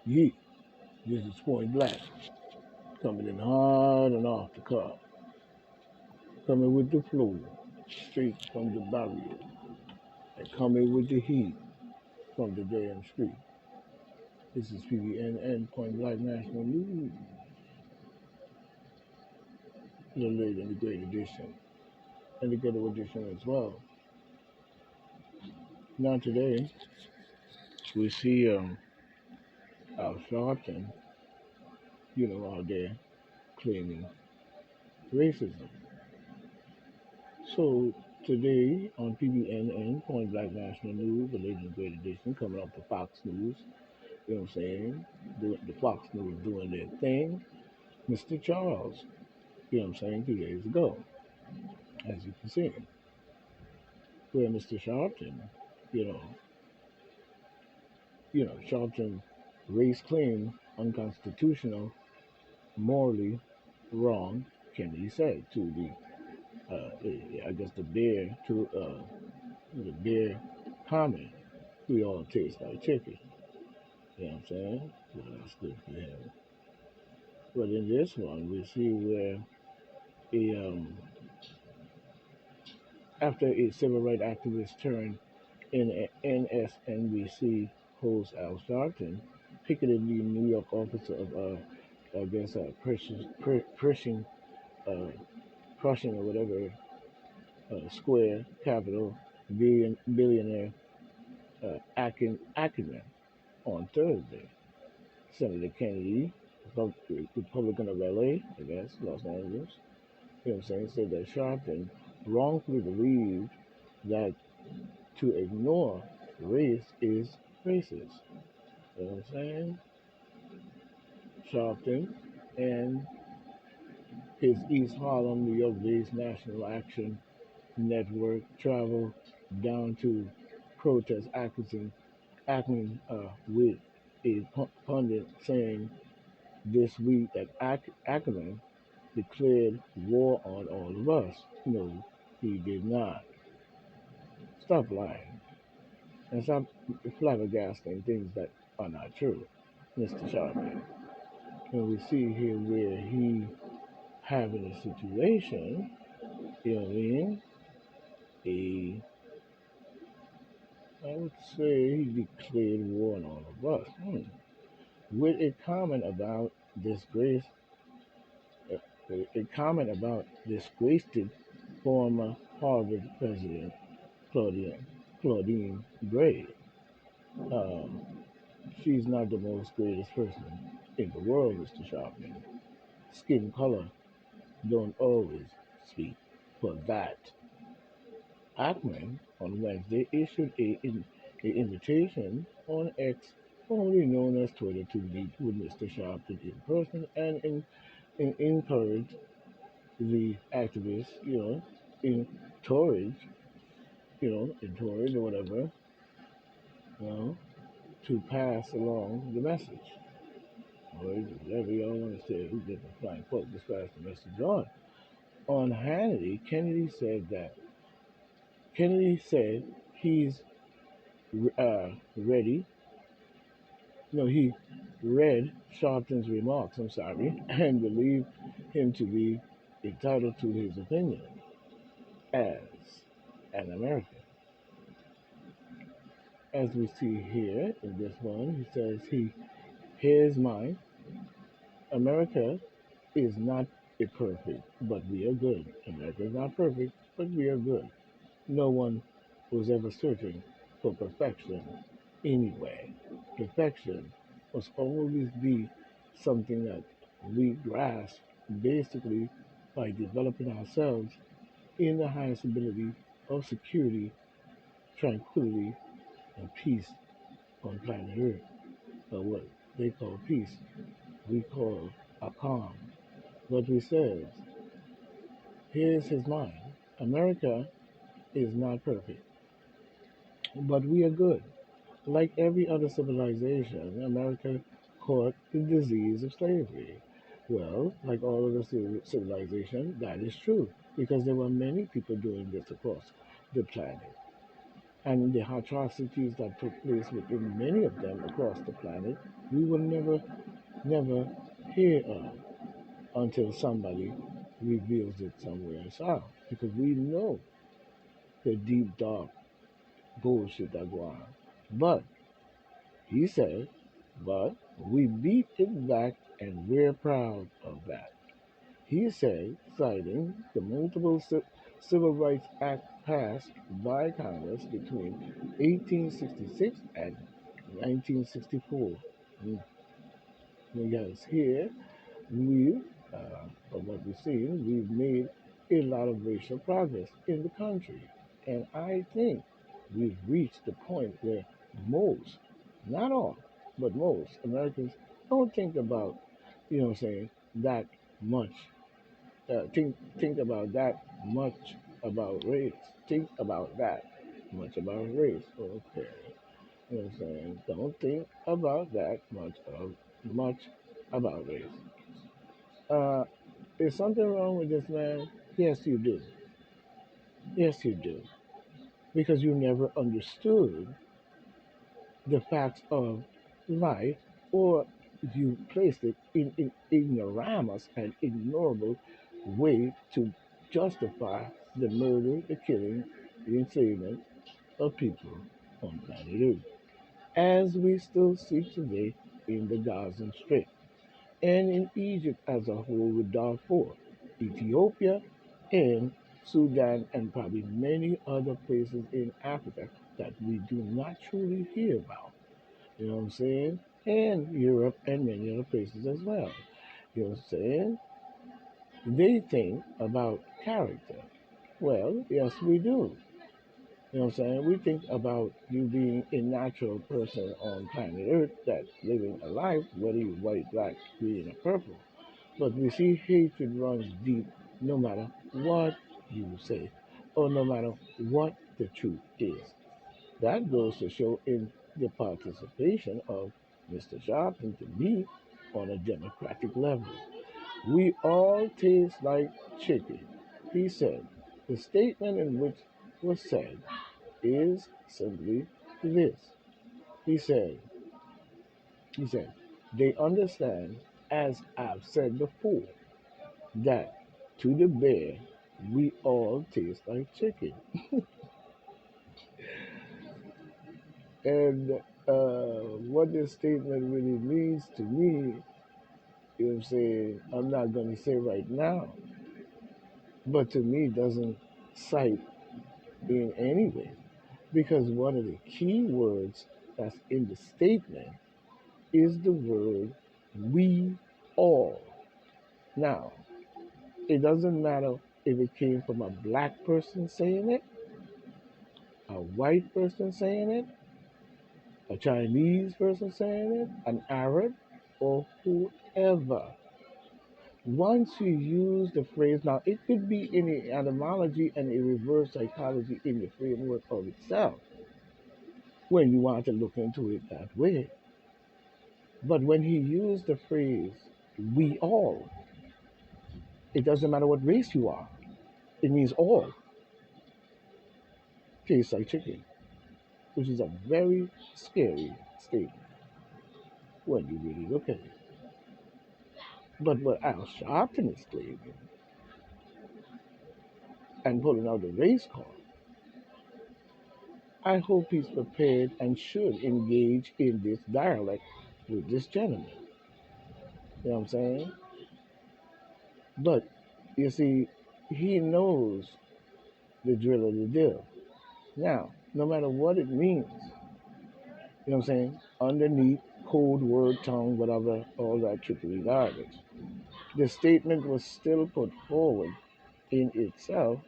Yeet. This is point blank. Coming in hard and off the cuff. Coming with the flow. Straight from the barrier. And coming with the heat from the damn street. This is PBNN Point Blank National News. The late and the great edition. And the ghetto edition as well. Now today we see Al Sharpton, out there claiming racism. So today on PBNN, Point Black National News, the latest and great edition, coming up to Fox News, you know what I'm saying? The Fox News doing their thing. Mr. Charles, you know what I'm saying, 2 days ago, as you can see, where Mr. Sharpton, you know, Sharpton race claim unconstitutional, morally wrong, Kennedy said to I guess the bear comment. We all taste like chicken. You know what I'm saying? Well, that's good for him. But in this one, we see where a after a civil rights activist turned in NSNBC host Al Sharpton picketed the New York office of I guess uh, Prussian or whatever square capital billionaire Ackerman on Thursday. Senator Kennedy, Republican of LA, I guess, Los Angeles, you know what I'm saying, said that Sharpton wrongfully believed that to ignore race is racist. You know what I'm saying? Sharpton and his East Harlem, New York based National Action Network travel down to protest Ackerman with a pundit saying this week that Ackerman declared war on all of us. No, he did not. Stop lying and stop flabbergasting things that are not true, Mr. Sharpton. And we see here where he having a situation, you know what I mean? A I would say he declared war on all of us. With a comment about disgrace, a comment about disgraced former Harvard president Claudine Gray. Um, she's not the most greatest person in the world, Mr. Sharpton. Skin color don't always speak for that. Ackman on Wednesday issued a invitation on X, formerly known as Twitter, to meet with Mr. Sharpton in person and encourage the activists, in Torridge, in Torridge or whatever, you know, to pass along the message. Or whatever y'all want to say, who get the flying folk, just pass the message on. On Hannity, Kennedy said he's ready. No, he read Sharpton's remarks, I'm sorry, and believed him to be entitled to his opinion as an American. As we see here in this one, he says here's mine. America is not a perfect, but we are good. America is not perfect, but we are good. No one was ever searching for perfection anyway. Perfection must always be something that we grasp basically by developing ourselves in the highest ability of security, tranquility, and peace on planet Earth, or what they call peace, we call a calm. But he says, here's his mind. America is not perfect, but we are good. Like every other civilization, America caught the disease of slavery. Well, like all other civilization, that is true because there were many people doing this across the planet. and the atrocities that took place within many of them across the planet, we will never hear of until somebody reveals it somewhere else. Because we know the deep, dark bullshit that go on. But he said, but we beat it back and we're proud of that. He said, citing the multiple Civil Rights Act passed by Congress between 1866 and 1964. Mm, Yes, here we, from what we've seen, we've made a lot of racial progress in the country. And I think we've reached the point where most, not all, but most Americans don't think about, that much. Think about that much about race. Think about that much about race. Okay. You know what I'm saying? Don't think about that much about race. Uh, is something wrong with this man? Yes, you do. Yes, you do. Because you never understood the facts of life, or you placed it in an ignoramus and ignorable way to justify the murder, the killing, the enslavement of people on planet Earth, as we still see today in the Gaza Strip and in Egypt as a whole with Darfur, Ethiopia, and Sudan, and probably many other places in Africa that we do not truly hear about. You know what I'm saying? And Europe and many other places as well. You know what I'm saying? They think about character. Well, yes, we do. You know what I'm saying? We think about you being a natural person on planet Earth that's living a life, whether you're white, black, green, or purple. But we see hatred runs deep no matter what you say or no matter what the truth is. That goes to show in the participation of Mr. Sharpton to me on a democratic level. We all taste like chicken, he said. The statement in which was said is simply this. He said, he said, they understand, as I've said before, that to the bear we all taste like chicken. And what this statement really means to me, you know what I'm saying, I'm not going to say right now, but to me it doesn't cite in any way. Because one of the key words that's in the statement is the word we all. Now, it doesn't matter if it came from a black person saying it, a white person saying it, a Chinese person saying it, an Arab, or whoever. Once you use the phrase, now it could be in the etymology and a reverse psychology in the framework of itself when you want to look into it that way. But when he used the phrase, we all, it doesn't matter what race you are, it means all tastes like chicken, which is a very scary statement when you really look at it. But what Al Sharpton is claiming and pulling out the race card, I hope he's prepared and should engage in this dialect with this gentleman. You know what I'm saying? But you see, he knows the drill of the deal. Now, no matter what it means, you know what I'm saying? Underneath code word, tongue, whatever, all that trickery garbage. The statement was still put forward in itself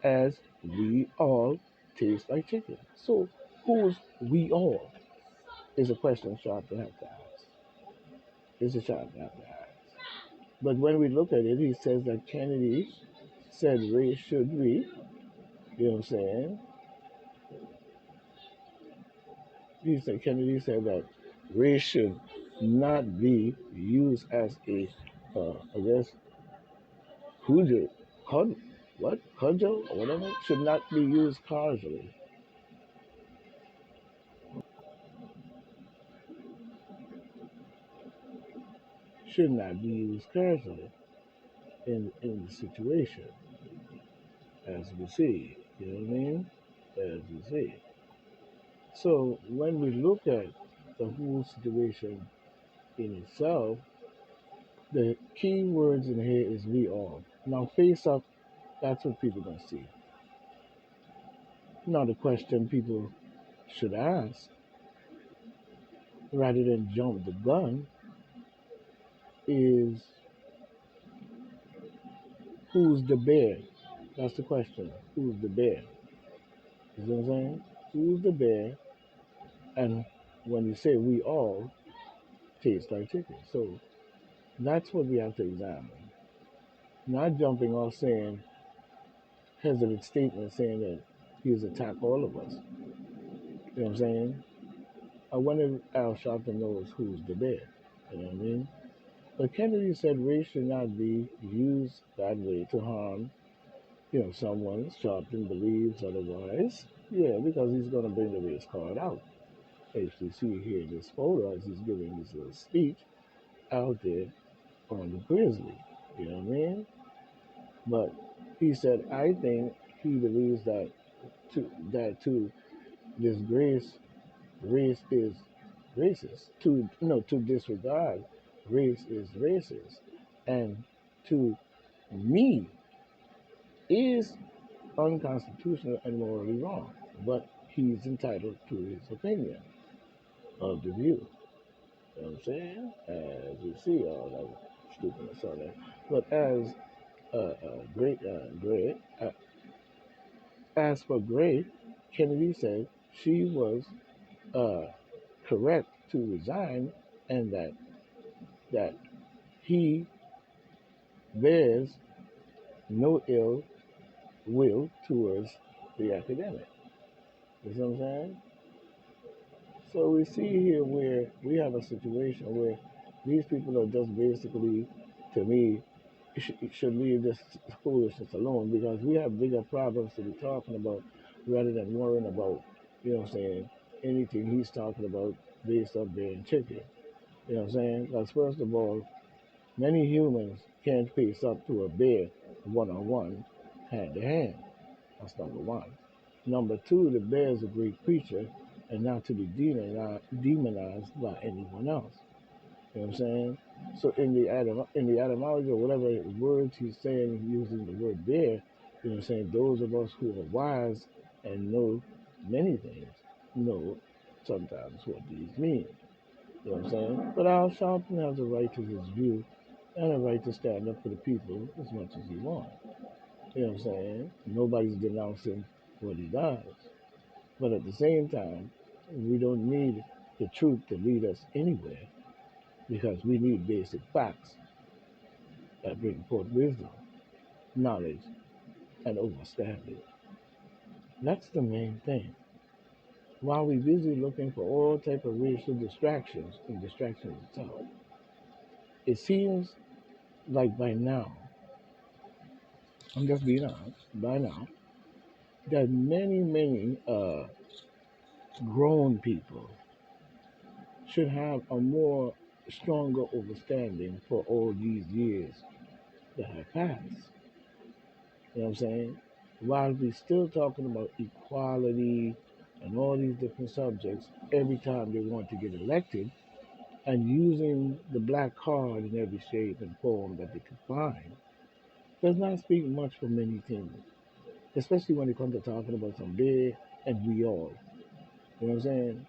as we all taste like chicken. So who's we all is a question Sharp to have to ask. It's a Sharp to have to ask. But when we look at it, he says that Kennedy said race should be, you know what I'm saying? Kennedy said that race should not be used as a, I guess, cudgel, cud, what, cudgel or whatever, should not be used casually. should not be used carefully in the situation, as we see. You know what I mean? As we see. So when we look at the whole situation in itself, the key words in here is we all. Now face up, that's what people gonna see. Now the question people should ask, rather than jump the gun, is who's the bear? That's the question. Who's the bear? You know what I'm saying? Who's the bear? And when you say we all, tastes like chicken. So that's what we have to examine. Not jumping off saying hesitant statement saying that he's attacked all of us. You know what I'm saying? I wonder if Al Sharpton knows who's the bear. You know what I mean? But Kennedy said race should not be used that way to harm, someone. Sharpton believes otherwise. Yeah, because he's going to bring the race card out. As you see here in this photo, as he's giving this little speech out there on the grizzly. You know what I mean? But he said, I think he believes that to disgrace race is racist. To disregard race is racist. And to me is unconstitutional and morally wrong. But he's entitled to his opinion of the view. You know what I'm saying? As you see, all that stupidness on there. But as for Gray, Kennedy said she was uh, correct to resign, and that he bears no ill will towards the academic. You see what I'm saying? So we see here where we have a situation where these people are just basically, to me, should leave this foolishness alone because we have bigger problems to be talking about rather than worrying about, anything he's talking about based on being chicken. You know what I'm saying? Because first of all, many humans can't face up to a bear one on one, hand to hand. That's number one. Number two, the bear is a great creature and not to be demonized by anyone else. You know what I'm saying? So in the etymology or whatever words he's saying using the word bear, you know what I'm saying, those of us who are wise and know many things know sometimes what these mean. You know what I'm saying? But Al Sharpton has a right to his view and a right to stand up for the people as much as he wants. You know what I'm saying? Nobody's denouncing what he does. But at the same time, we don't need the truth to lead us anywhere because we need basic facts that bring forth wisdom, knowledge, and understanding. That's the main thing. While we're busy looking for all type of racial distractions and distractions itself, it seems like by now, I'm just being honest, by now, that many grown people should have a more stronger understanding for all these years that have passed. You know what I'm saying? While we're still talking about equality and all these different subjects every time they want to get elected and using the black card in every shape and form that they can find does not speak much for many things, especially when it comes to talking about some big and we all. You know what I'm saying?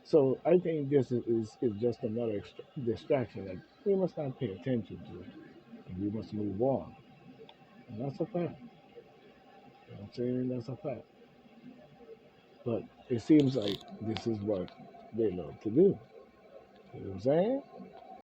So I think this is just another distraction that we must not pay attention to and we must move on. And that's a fact. You know what I'm saying? That's a fact. But it seems like this is what they love to do. You know what I'm saying?